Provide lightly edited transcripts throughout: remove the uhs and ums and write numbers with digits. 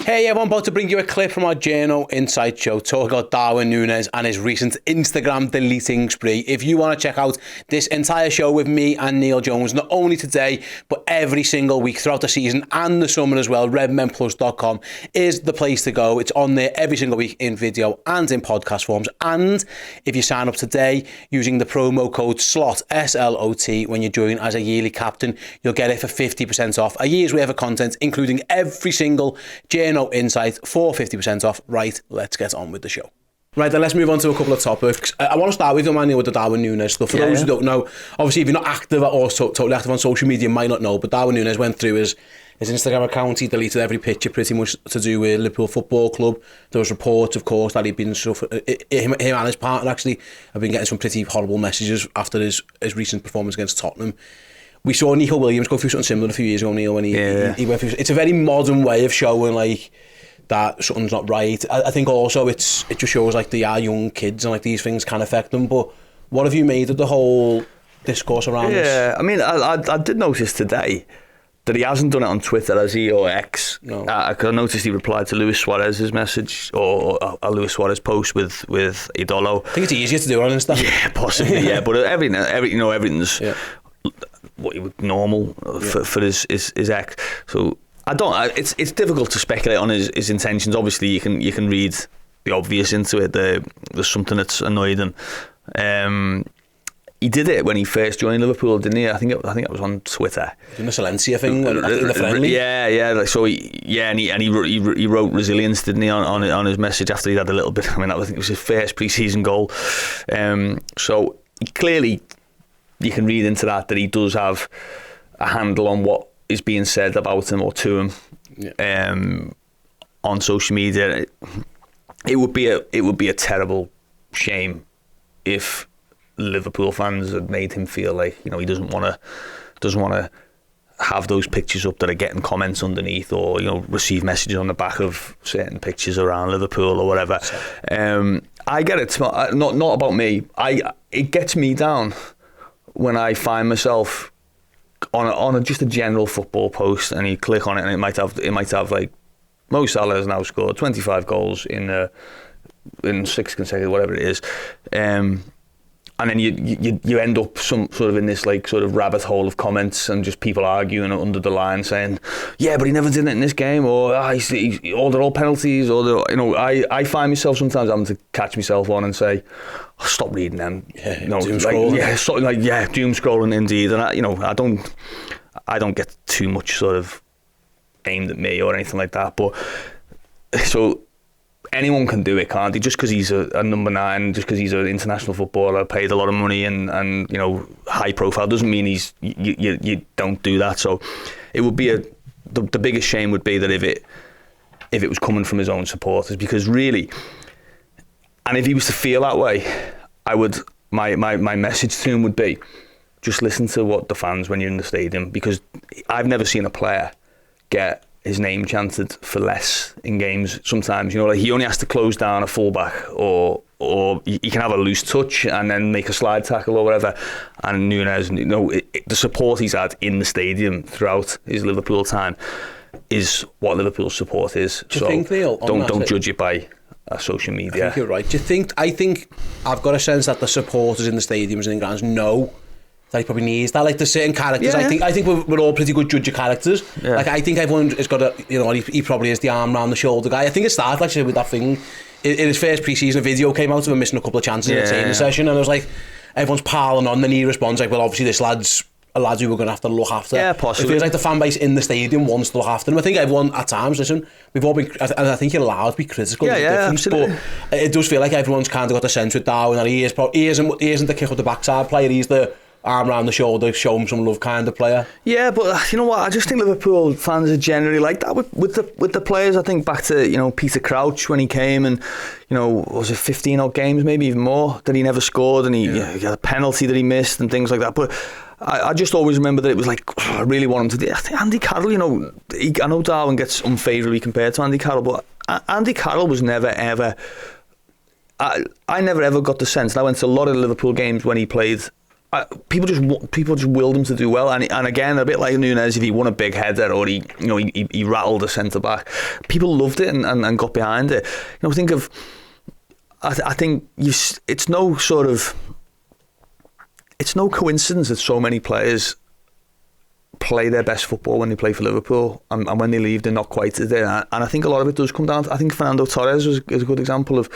Hey everyone, about to bring you a clip from our Journal Insight show talking about Darwin Nunez and his recent Instagram deleting spree. If you want to check out this entire show with me and Neil Jones, not only today, but every single week throughout the season and the summer as well, redmenplus.com is the place to go. It's on there every single week in video and in podcast forms. And if you sign up today using the promo code SLOT, S-L-O-T, when you join as a yearly captain, you'll get it for 50% off. A year's worth of content, including every single Journal Insight for 50% off. Right, let's get on with the show. Right, then let's move on to a couple of topics. I want to start with the Darwin Nunez stuff. For those who don't know, obviously if you're not active or totally active on social media, you might not know, but Darwin Nunez went through his Instagram account. He deleted every picture pretty much to do with Liverpool Football Club. There was reports, of course, that he'd been him and his partner actually have been getting some pretty horrible messages after his recent performance against Tottenham. We saw Nico Williams go through something similar a few years ago, Neil, when he went through. It's a very modern way of showing like that something's not right. I think also it just shows like they are young kids and like these things can affect them. But what have you made of the whole discourse around this? Yeah, I mean, I did notice today that he hasn't done it on Twitter, has he, or X? No. I noticed he replied to Luis Suarez's message or a Luis Suarez post with Idolo. I think it's easier to do on Insta. Yeah, possibly. Yeah, but everything's. Yeah. What he would normal for his ex. So it's difficult to speculate on his intentions. Obviously you can read the obvious into it. There's something that's annoyed him. He did it when he first joined Liverpool, didn't he? I think it was on Twitter. Doing the Silencia thing in the friendly. Yeah. So he wrote resilience, didn't he, on his message after he had a little bit. I mean, I think it was his first pre-season goal. So he clearly, you can read into that he does have a handle on what is being said about him or to him on social media. It would be a terrible shame if Liverpool fans had made him feel like he doesn't want to have those pictures up that are getting comments underneath, or receive messages on the back of certain pictures around Liverpool or whatever. I get it. Not about me. It gets me down when I find myself on just a general football post, and you click on it, and it might have like Mo Salah has now scored 25 goals in 6 consecutive, whatever it is, and then you end up some sort of in this like sort of rabbit hole of comments and just people arguing under the line saying, yeah, but he never did it in this game, or they're all penalties, or I find myself sometimes having to catch myself on and say, oh, stop reading them. Doom scrolling. Doom scrolling indeed. And I don't get too much sort of aimed at me or anything like that. But so anyone can do it, can't he? Just because he's a number 9, just because he's an international footballer, paid a lot of money and high profile, doesn't mean you don't do that. So it would be the biggest shame would be that if it was coming from his own supporters, because really, and if he was to feel that way, my message to him would be, just listen to what the fans when you're in the stadium, because I've never seen a player get his name chanted for less in games. Sometimes, like he only has to close down a fullback, or he can have a loose touch and then make a slide tackle or whatever. And Nunez, the support he's had in the stadium throughout his Liverpool time is what Liverpool's support is. Do you think, Neil, don't judge it by social media. I think you're right. I think I've got a sense that the supporters in the stadiums and in grounds know that he probably needs that. Like there's certain characters. I think we're all pretty good judge of characters. Yeah. Like I think everyone has got he probably is the arm around the shoulder guy. I think it started actually with that thing. In his first pre-season, a video came out of him missing a couple of chances in a training session, and it was like everyone's piling on. Then he responds like, well, obviously this lad's a lad who we're going to have to look after. Yeah, possibly. It feels like the fan base in the stadium wants to look after him. I think everyone at times, listen, we've all been, and I think you're allowed to be critical. Yeah, absolutely. But it does feel like everyone's kind of got the sense with Darwin that he isn't the kick up the backside player. He's the arm around the shoulder, show him some love kind of player. Yeah, but you know what? I just think Liverpool fans are generally like that with the players. I think back to Peter Crouch when he came, and was it 15 odd games, maybe even more, that he never scored, and he had a penalty that he missed and things like that. But I just always remember that it was like, I really want him to do. I think Andy Carroll, I know Darwin gets unfavourably compared to Andy Carroll, but Andy Carroll was never ever. I never ever got the sense, and I went to a lot of Liverpool games when he played people just willed him to do well, and again, a bit like Nunez, if he won a big header or he rattled a centre back, people loved it and got behind it. I think it's no coincidence that so many players play their best football when they play for Liverpool, and when they leave, they're not quite there. And I think a lot of it does come down to, I think Fernando Torres is a good example of,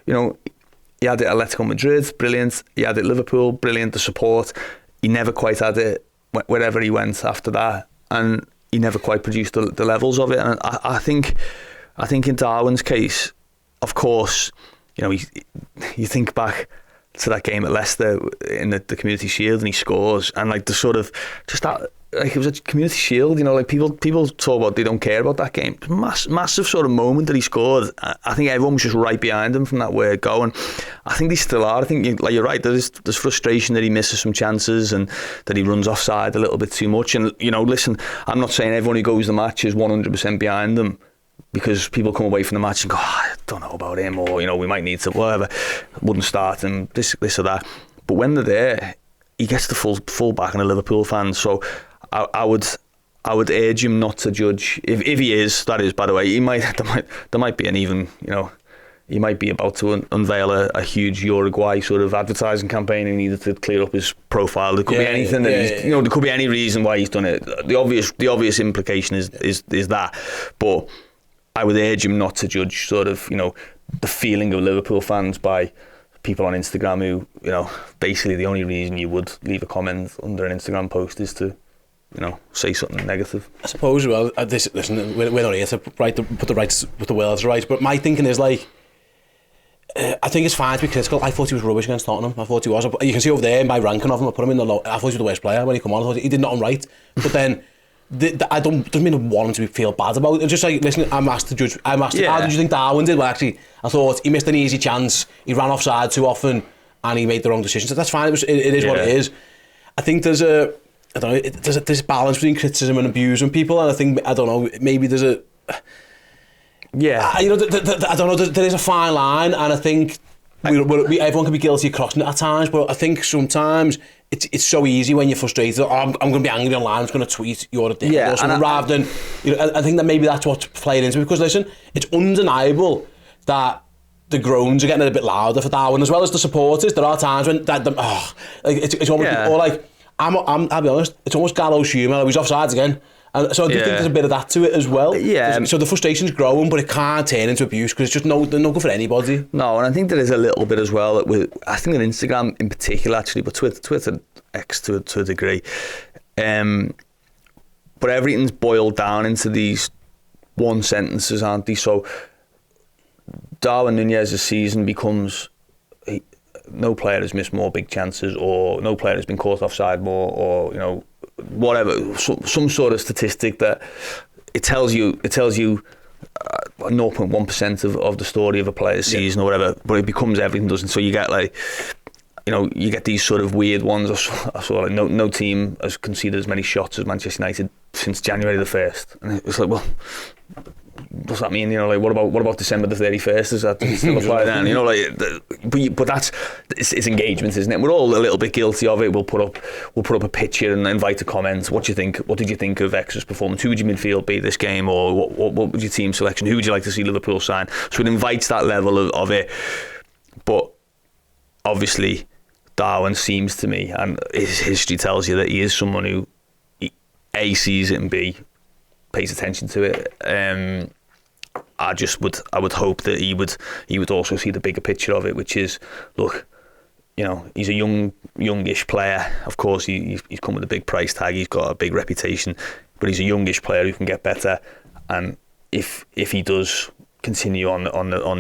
he had it at Atletico Madrid, brilliant. He had it at Liverpool, brilliant. The support, he never quite had it wherever he went after that, and he never quite produced the levels of it. And I think in Darwin's case, of course, you think back to that game at Leicester in the Community Shield, and he scores, and like the sort of just that, like it was a Community Shield, like people talk about they don't care about that game. Massive sort of moment that he scored. I think everyone was just right behind him from that word go, and I think they still are. I think you're right. There's frustration that he misses some chances and that he runs offside a little bit too much. And listen, I'm not saying everyone who goes the match is 100% behind them, because people come away from the match and go, I don't know about him, or we might need to whatever, wouldn't start him, this or that. But when they're there, he gets the full back and a Liverpool fan. So I would urge him not to judge if he is. That is, by the way, there might be an even he might be about to unveil a huge Uruguay sort of advertising campaign and needed to clear up his profile. There could be anything there could be any reason why he's done it. The obvious implication is that, but I would urge him not to judge sort of, the feeling of Liverpool fans by people on Instagram who, basically the only reason you would leave a comment under an Instagram post is to, say something negative. I suppose, well, listen, we're not here to put the world to rights, but my thinking is like, I think it's fine to be critical. I thought he was rubbish against Tottenham. I thought he was. You can see over there in my ranking of him, I put him in the low. I thought he was the worst player when he come on. I thought he did nothing right. But then, doesn't mean I want him to feel bad about it. It's just like, listen, I'm asked to judge. How did you think Darwin did? Well, actually, I thought he missed an easy chance. He ran offside too often, and he made the wrong decisions. So that's fine. It is what it is. I think there's this balance between criticism and abusing people, and I think, maybe there's a... I don't know, there is a fine line, and I think everyone can be guilty of crossing it at times, but I think sometimes it's so easy when you're frustrated. I'm going to be angry online, I'm just going to tweet, you're a dick, or something, rather than... I think that maybe that's what's playing into it, because listen, it's undeniable that the groans are getting a bit louder for Darwin, as well as the supporters. There are times when it's almost, or like, I'll be honest, it's almost gallows humour. He's offsides again. And so I do think there's a bit of that to it as well. So the frustration's growing, but it can't turn into abuse, because it's just no good for anybody. No, and I think there is a little bit as well I think on Instagram in particular, actually, but Twitter X to a degree. But everything's boiled down into these one sentences, aren't they? So Darwin Nunez's season becomes... no player has missed more big chances, or no player has been caught offside more, or whatever, some sort of statistic that it tells you 0.1% of the story of a player's season or whatever, but it becomes everything, doesn't? So you get like, you get these sort of weird ones. I saw like no team has conceded as many shots as Manchester United since January the 1st, and it's like, well, what's that mean? Like what about December the 31st? Does that still apply then? But that's it's engagement, isn't it? We're all a little bit guilty of it. We'll put up a picture and invite a comment. What do you think? What did you think of X's performance? Who would your midfield be this game? Or what would your team selection? Who would you like to see Liverpool sign? So it invites that level of it. But obviously, Darwin seems to me, and his history tells you that he is someone who A, sees it, and B, pays attention to it. I would hope that he would also see the bigger picture of it, which is, look, he's a youngish player. Of course, he's come with a big price tag. He's got a big reputation, but he's a youngish player who can get better. And if he does continue on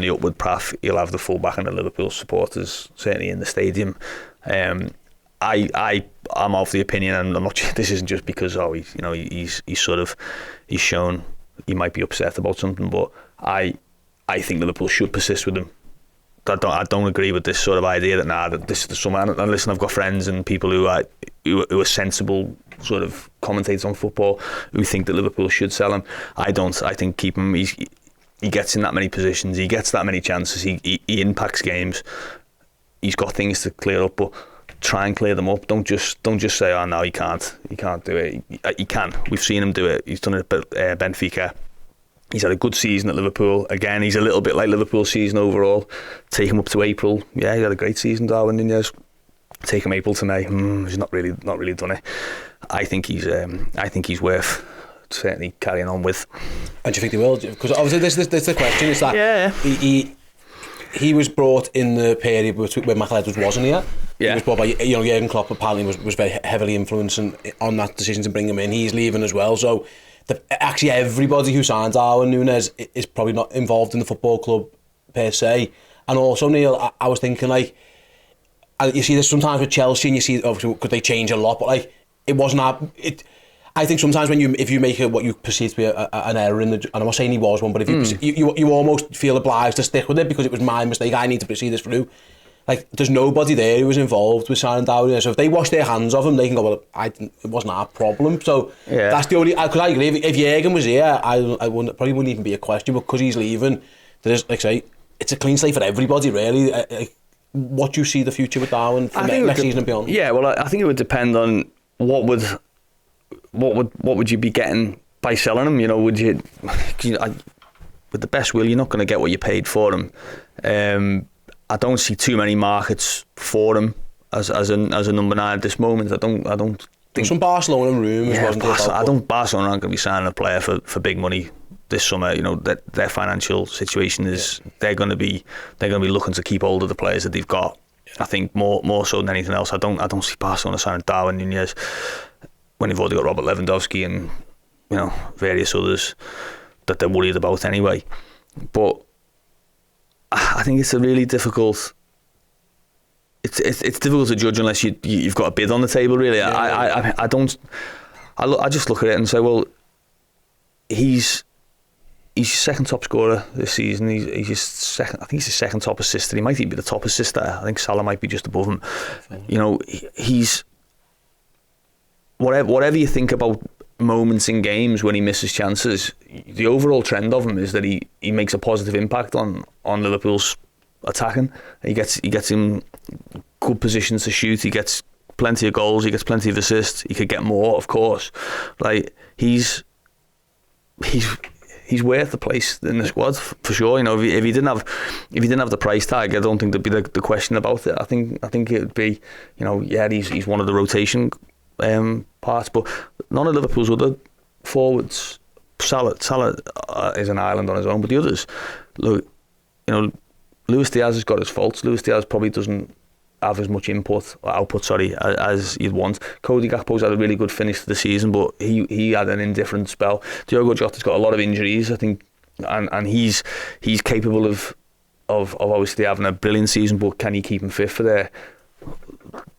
the upward path, he'll have the full back and the Liverpool supporters certainly in the stadium. I'm of the opinion, and I'm not. This isn't just because he's shown he might be upset about something, but I think Liverpool should persist with him. I don't agree with this sort of idea that this is the summer. And listen, I've got friends and people who are sensible sort of commentators on football who think that Liverpool should sell him. I don't. I think keep him. He gets in that many positions. He gets that many chances. He impacts games. He's got things to clear up, but try and clear them up. Don't just say, oh no, he can't do it. He can. We've seen him do it. He's done it at Benfica. He's had a good season at Liverpool. Again, he's a little bit like Liverpool's season overall. Take him up to April. Yeah, he had a great season, Darwin Nunez. Take him April to May. He's not really done it. I think he's worth certainly carrying on with. And do you think they will? Because obviously this is the question. Is that he was brought in the period where Michael Edwards wasn't here. Yeah. He was brought by Jurgen Klopp. Apparently was very heavily influencing on that decision to bring him in. He's leaving as well. So actually everybody who signed Darwin Nunez is probably not involved in the football club per se. And also, Neil, I was thinking, like, you see this sometimes with Chelsea, and you see obviously could they change a lot, but like it wasn't that. I think sometimes if you make what you perceive to be an error in the, and I'm not saying he was one, but if you almost feel obliged to stick with it because it was my mistake. I need to see this through. Like, there's nobody there who was involved with signing Darwin. So if they wash their hands of him, they can go, well, it wasn't our problem. So that's the only, because I agree, if Jurgen was here, probably wouldn't even be a question, but because he's leaving, there's, like I say, it's a clean slate for everybody, really. What do you see the future with Darwin for next season and beyond? Yeah, well, I think it would depend on what would you be getting by selling him? Would you with the best will, you're not going to get what you paid for him. I don't see too many markets for him as a number 9 at this moment. I don't think some Barcelona rumours. Barcelona aren't going to be signing a player for big money this summer. That their financial situation is they're going to be looking to keep hold of the players that they've got. I think more so than anything else. I don't see Barcelona signing Darwin Nunez when they've already got Robert Lewandowski and various others that they're worried about anyway. But I think it's a really difficult. It's difficult to judge unless you've got a bid on the table. Really, I don't. I just look at it and say, well, he's second top scorer this season. He's his second. I think he's his second top assister. He might even be the top assister. I think Salah might be just above him. He's whatever you think about moments in games when he misses chances, the overall trend of him is that he makes a positive impact on Liverpool's attacking. He gets in good positions to shoot. He gets plenty of goals. He gets plenty of assists. He could get more, of course. Like he's worth the place in the squad for sure. If he didn't have the price tag, I don't think there'd be the question about it. I think it would be, he's one of the rotation parts, but none of Liverpool's other forwards. Salah is an island on his own, but the others, look, Luis Diaz has got his faults. Luis Diaz probably doesn't have as much output as you'd want. Cody Gakpo's had a really good finish to the season, but he had an indifferent spell. Diogo Jota's got a lot of injuries, I think, and he's capable of obviously having a brilliant season, but can you keep him fit for there?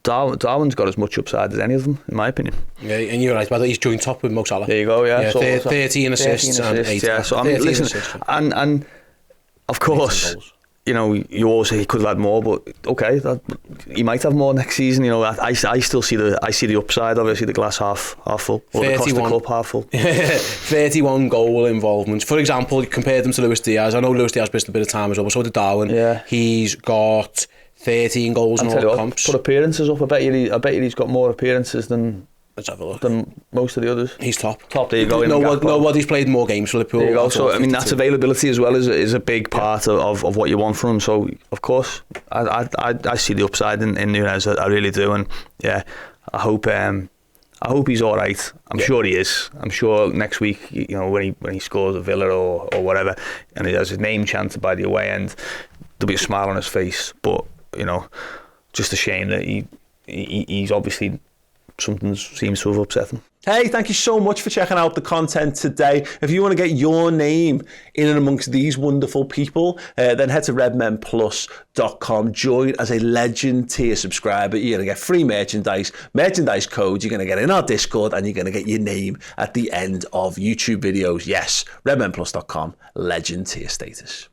Darwin's got as much upside as any of them, in my opinion. Yeah, and you're right, but he's joined top with Mo Salah. There you go, yeah. So 13 assists and 8. Yeah, so I mean, listen, and of course, you always say he could have had more, but okay, he might have more next season. I still see the upside. Obviously, the glass half full, or the Costa Cup half full. 31 goal involvements. For example, you compared them to Luis Diaz. I know Luis Diaz missed a bit of time as well, but so did Darwin. Yeah. He's got 13 goals in all comps. Put appearances up. I bet you he's got more appearances than. Let's have a look. Than most of the others. He's top. There you go. Nobody's played more games for Liverpool. There you go. So I mean, that's availability as well is a big part of what you want from him. So of course, I see the upside in Nunez. I really do, and yeah, I hope he's all right. I'm sure he is. I'm sure next week, when he scores a Villa or whatever, and he has his name chanted by the away end, there'll be a smile on his face. But just a shame that he's obviously. Something seems to have upset them. Hey, thank you so much for checking out the content today. If you want to get your name in and amongst these wonderful people, then head to redmenplus.com. Join as a Legend tier subscriber. You're going to get free merchandise codes. You're going to get in our Discord, and you're going to get your name at the end of YouTube videos. Yes, redmenplus.com, Legend tier status.